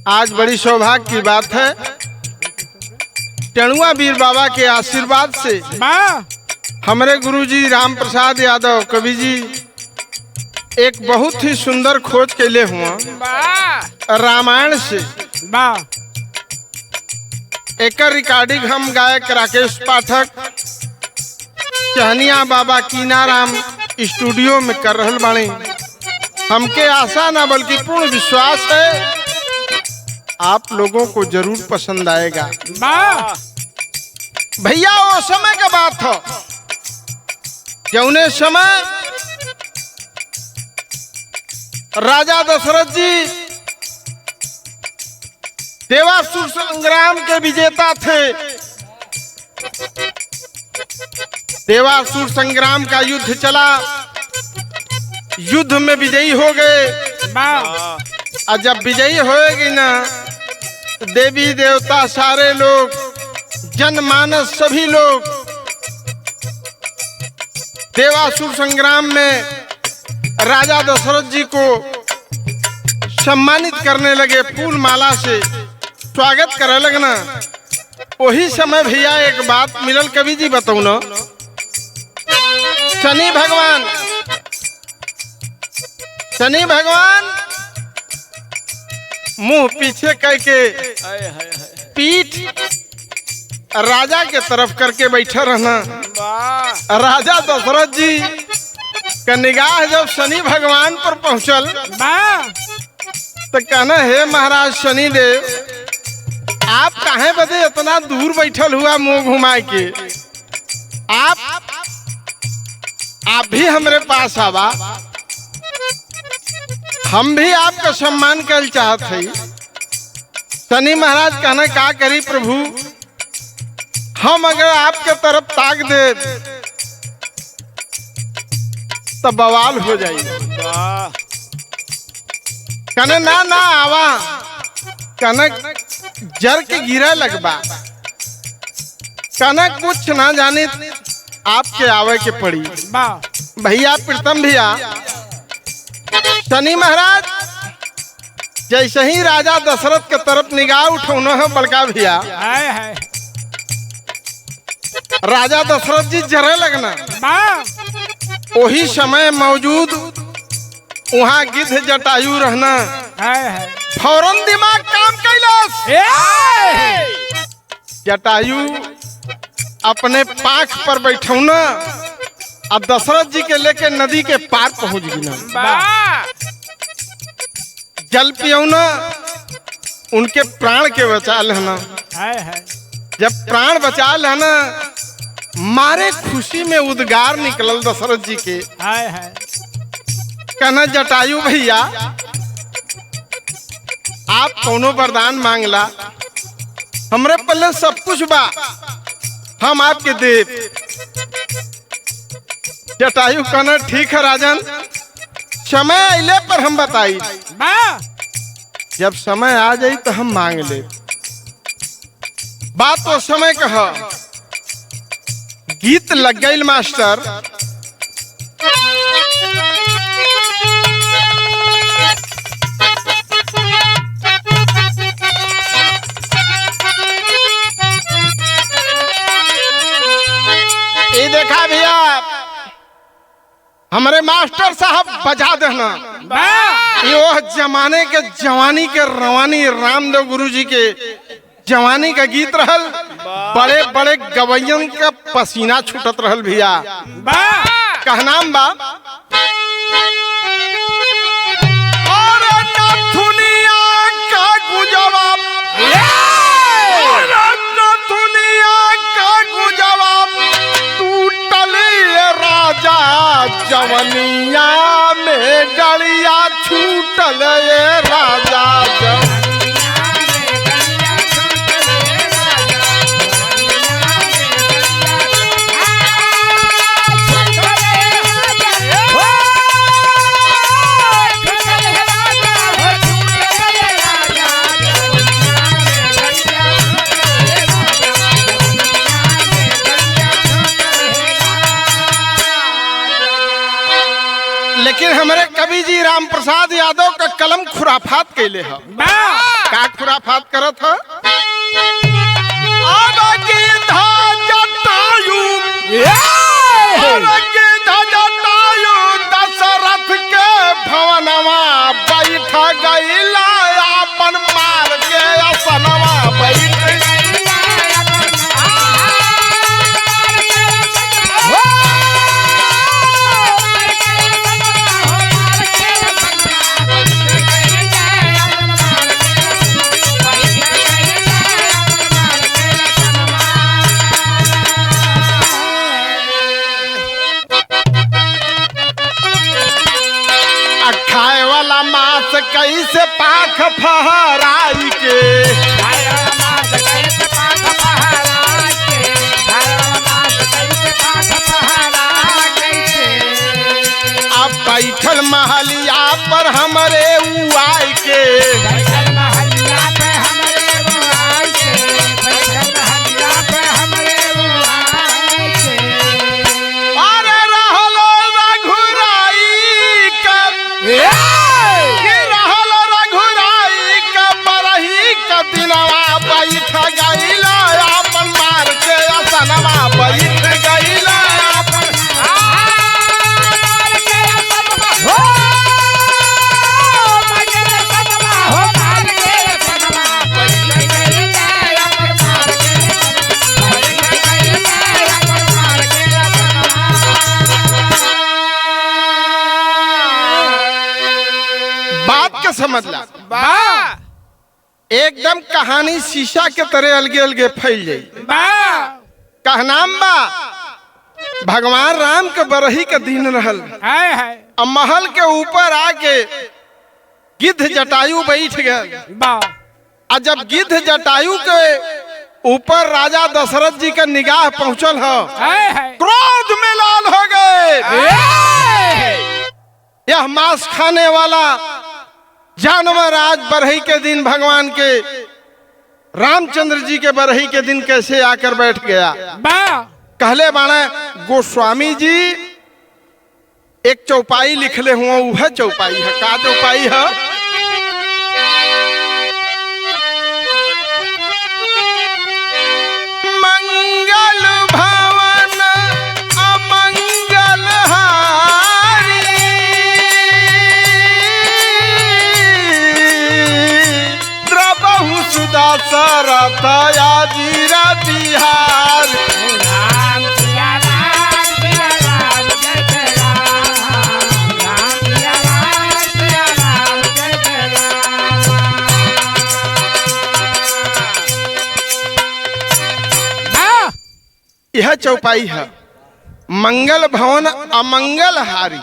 आज बड़ी सौभाग्य की बात है, टेणुआ वीर बाबा के आशीर्वाद से हमारे गुरुजी राम प्रसाद यादव कवि जी एक बहुत ही सुंदर खोज के लिए हुआ रामायण से। एक रिकॉर्डिंग हम गायक राकेश पाठक चहनिया बाबा कीनाराम स्टूडियो में कर रहल बानी। हमके आशा ना बल्कि पूर्ण विश्वास है आप लोगों को जरूर पसंद आएगा। भैया वो समय का बात हो जौने समय राजा दशरथ जी देवासुर संग्राम के विजेता थे। देवासुर संग्राम का युद्ध चला, युद्ध में विजयी हो गए। और जब विजयी होएगी ना तो देवी देवता सारे लोग जनमानस सभी लोग देवासुर संग्राम में राजा दशरथ जी को सम्मानित करने लगे, फूल माला से स्वागत करे लगना। वही समय भैया एक बात मिलल, कवि जी बताऊ न। शनि भगवान मुंह पीछे करके पीठ राजा के तरफ करके बैठे रहना। राजा दशरथ जी का निगाह जब शनि भगवान पर पहुंचल तो कहना, हे महाराज शनि देव, आप काहे बदे इतना दूर बैठल हुआ मुंह घुमा के, आप भी हमारे पास आवा, हम भी आपका सम्मान कर चाहत है। शनि महाराज कहना, का करी प्रभु, हम अगर आपके तरफ ताक दे तो बवाल हो जाएगा। कहना ना ना आवा, कहना जर के गिरा लगबा, कहना कुछ ना जाने आपके आवे के पड़ी। भैया प्रीतम भैया, शनि महाराज जैसे ही राजा दशरथ के तरफ निगाह उठौना है बड़का भैया, राजा दशरथ जी जरे लगना। वही समय मौजूद वहाँ गिद्ध जटायु रहना, फौरन दिमाग काम कैलाश। जटायु अपने पाख पर बैठौना और दशरथ जी के लेके नदी के पार पहुंच गई। जल पियौना, उनके प्राण के बचा लेना। जब प्राण बचा लेना, मारे खुशी में उद्गार निकलल दशरथ जी के। कहना, जटायु भैया आप कोनो वरदान मांगला, हमरे पल्ले सब कुछ बा, हम आपके देव। जटायु कहना, ठीक है राजन, समय आइले पर हम बताई, जब समय आ जाई तो हम मांग ले। बात तो समय कहा, गीत लग गई मास्टर। ये देखा भैया, हमारे मास्टर साहब बजा देना। ये जमाने के जवानी के रवानी रामदेव गुरु जी के जवानी का गीत रहल। बड़े बड़े गवैयन का पसीना छूटत रहल भैया। कहनाम बा, और नथुनिया का गुजवा, राजा जवनिया में गलिया छूटल, ये राजा लेकिन हमारे कवि जी राम प्रसाद यादव यादव का कलम खुराफात कैले है। का खुराफात करत है? दशरथ के भवनवा बैठ गईला अपन मार के असनवा बैठ कैसे पाख फहराई के अब बैठल महलिया पर हमरे उआई के अरे रहलो रघुराई दिनवा बैठ गईला अपन मार के असनवा बैठ गईला बात के समझला एकदम कहानी शीशा के तरह अलगे अलगे फैल जाई। कहनाम बा भगवान राम के बरही के दिन रहल अब महल के ऊपर आके गिद्ध जटायु बैठ गए। और जब गिद्ध जटायु के ऊपर राजा दशरथ जी का निगाह पहुंचल है, क्रोध में लाल हो गए। यह मांस खाने वाला जानवर आज बरही के दिन भगवान के रामचंद्र जी के बरही के दिन कैसे आकर बैठ गया। कहले बाणे गोस्वामी जी एक चौपाई लिखले हुआ, वह चौपाई है। का चौपाई है? मंगल भवन अमंगल दशरथ जीरा बिहार राम सिया राम सिया राम जय जय राम राम सिया राम जय जय राम। यह चौपाई है। मंगल भवन अमंगल हारी।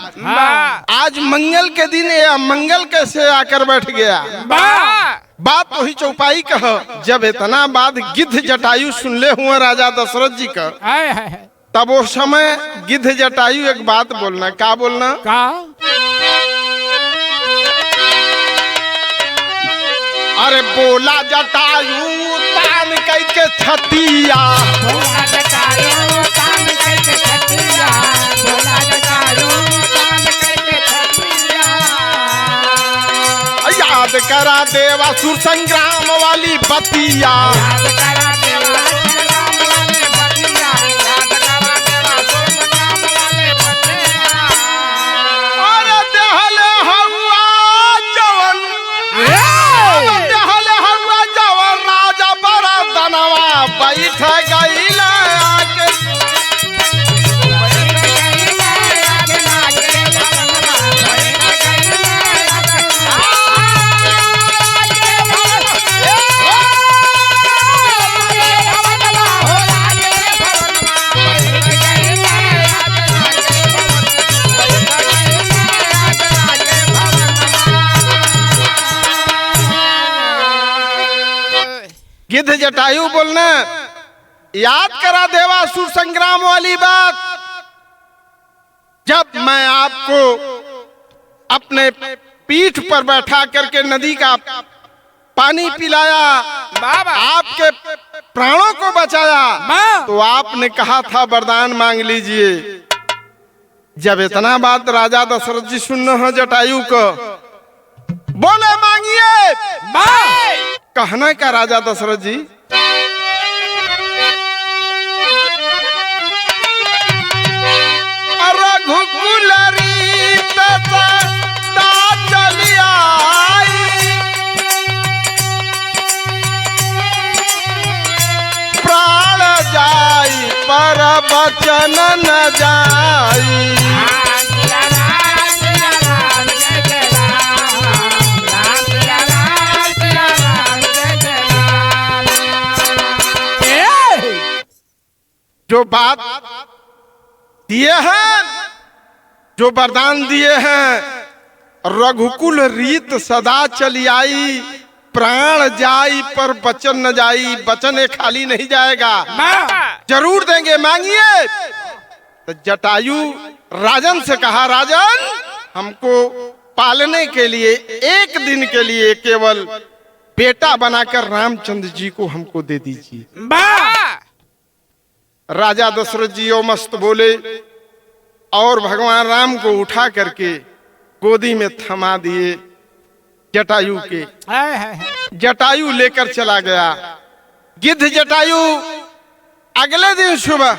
आज मंगल के दिन ये अमंगल कैसे आकर बैठ गया। बात वही चौपाई कह। जब इतना बात गिद्ध जटायु सुनले हुए राजा दशरथ जी का, तब उस समय गिद्ध जटायु एक बात बोलना। क्या बोलना? अरे बोला जटायु तान कई के छतिया, बोला जटायु तान कई के छतिया, बोला जटायु तान कई के छतिया। याद करा देवासुर संग्राम वाली बतिया, याद करा देवासुर संग्राम वाली बतिया, याद करा देवासुर संग्राम वाली बतिया। अरे देहले हवा जवन, देहले हवा जवन राजा बड़ा दनवा बैठ गईला आके। गिद्ध जटायु बोलना, याद करा देवासुर संग्राम वाली बात। जब मैं आपको अपने पीठ पर बैठा करके नदी का पानी पिलाया, आपके प्राणों को बचाया, तो आपने कहा था वरदान मांग लीजिए। जब इतना बात राजा दशरथ जी सुनना है जटायु को, बोले मांगिए। कहना का राजा दशरथ जी, रघुकुल रीत सदा चली आई, प्राण जाई पर बचन न जाई। जो बात दिए हैं, जो वरदान दिए हैं, रघुकुल रीत सदा चली आई, प्राण जाई पर बचन न जाई। बचन खाली नहीं जाएगा, जरूर देंगे, मांगिए। तो जटायु राजन से कहा, राजन हमको पालने के लिए एक दिन के लिए केवल बेटा बनाकर रामचंद्र जी को हमको दे दीजिए। राजा दशरथ जी ओ मस्त बोले और भगवान राम को उठा करके गोदी में थमा दिए जटायु के। जटायु लेकर चला गया। गिद्ध जटायु अगले दिन सुबह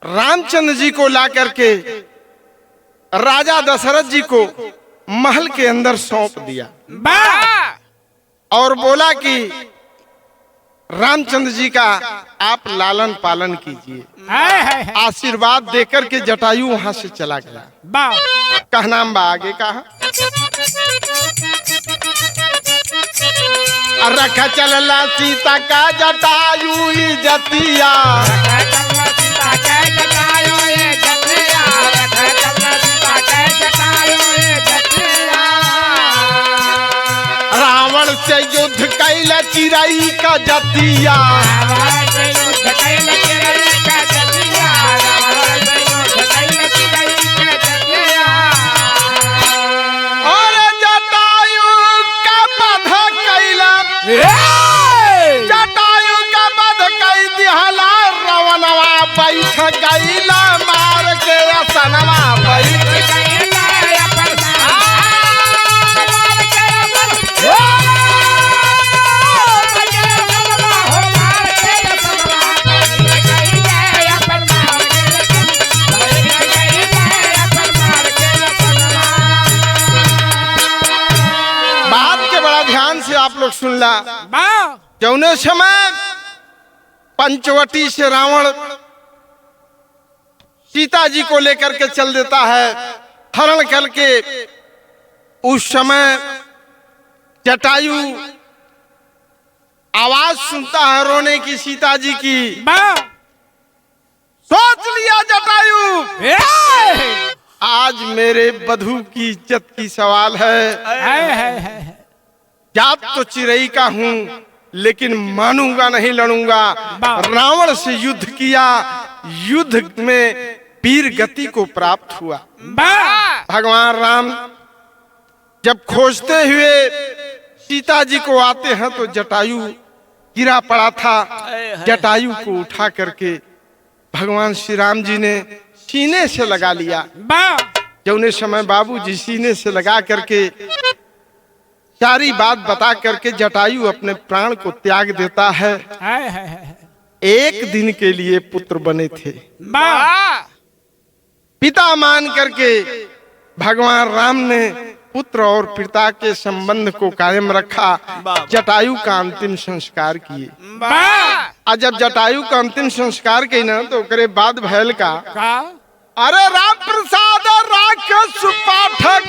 रामचंद्र जी को ला करके राजा दशरथ जी को महल के अंदर सौंप दिया और बोला कि रामचंद्र जी का आप लालन पालन कीजिए। आशीर्वाद देकर के जटायु वहां से चला गया। कहना बा आगे कहा, रखा चलला सीता का जटायु जतिया, रावण से युद्ध कैला चिरई का जतिया, और जटायु का वध कैला, जटायु का वध कई दिहला, रावणवा बैठ गईला मार के असनवा बैठ। आप लोग सुन ला, जौने समय पंचवटी से रावण सीता जी को लेकर के चल देता है हरण करके, उस समय जटायु आवाज सुनता है रोने की सीता जी की। सोच लिया जटायु, आज मेरे वधू की इज्जत की सवाल है। जात तो चिरई का हूँ लेकिन मानूंगा नहीं, लड़ूंगा। रावण से युद्ध किया, युद्ध में वीर गति को प्राप्त हुआ। भगवान राम जब खोजते हुए सीता जी को आते हैं तो जटायु गिरा पड़ा था। जटायु को उठा करके भगवान श्री राम जी ने सीने से लगा लिया। जौने समय बाबूजी सीने से लगा करके सारी बात बता करके जटायु अपने प्राण को त्याग देता है। एक दिन के लिए पुत्र बने थे, पिता मान करके भगवान राम ने पुत्र और पिता के संबंध को कायम रखा। जटायु का अंतिम संस्कार किए। और जब जटायु का अंतिम संस्कार किए ना तो करे बाद भैल का, अरे राम प्रसाद राक्षस पाठक